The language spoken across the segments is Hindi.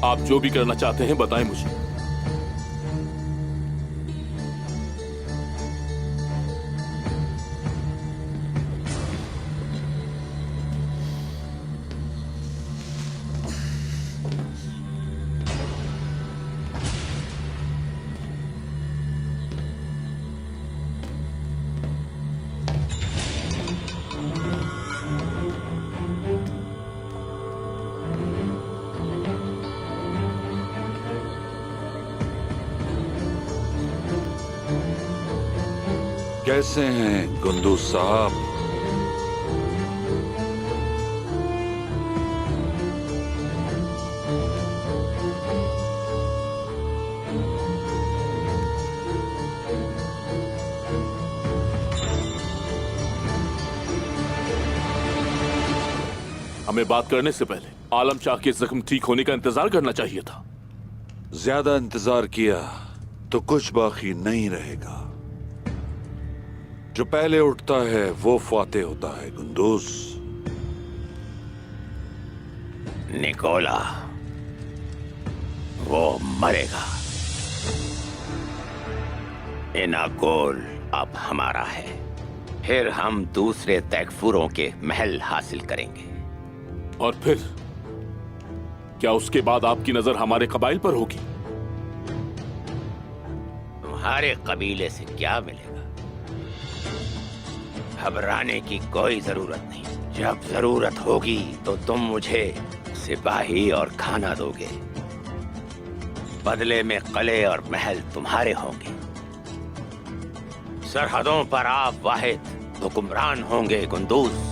आप जो भी करना चाहते हैं बताएं मुझे। कैसे हैं गुंदू साहब? हमें बात करने से पहले आलम शाह के जख्म ठीक होने का इंतजार करना चाहिए था। ज्यादा इंतजार किया तो कुछ बाकी नहीं रहेगा। जो पहले उठता है वो फाते होता है गुंदूस। निकोला वो मरेगा। इनागोल अब हमारा है। फिर हम दूसरे तैकफुरों के महल हासिल करेंगे। और फिर क्या उसके बाद आपकी नजर हमारे कबाइल पर होगी? तुम्हारे कबीले से क्या मिलेगा? घबराने की कोई जरूरत नहीं। जब जरूरत होगी तो तुम मुझे सिपाही और खाना दोगे। बदले में किले और महल तुम्हारे होंगे। सरहदों पर आप वाहिद हुक्मरान होंगे गुंदूस।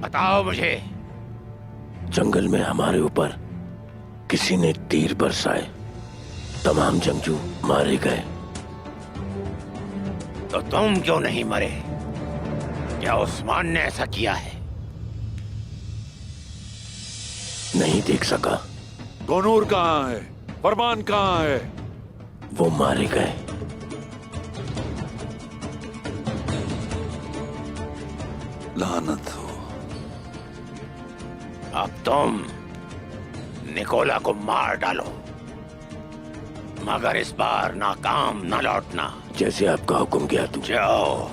बताओ मुझे। जंगल में हमारे ऊपर किसी ने तीर बरसाए, तमाम जंगजू मारे गए। तो तुम क्यों नहीं मरे? क्या उस्मान ने ऐसा किया है? नहीं देख सका। गोनूर कहाँ है? फरमान कहाँ है? वो मारे गए। लानत हो। अब तुम निकोला को मार डालो, मगर इस बार नाकाम न लौटना। जैसे आपका हुक्म किया तू। जाओ।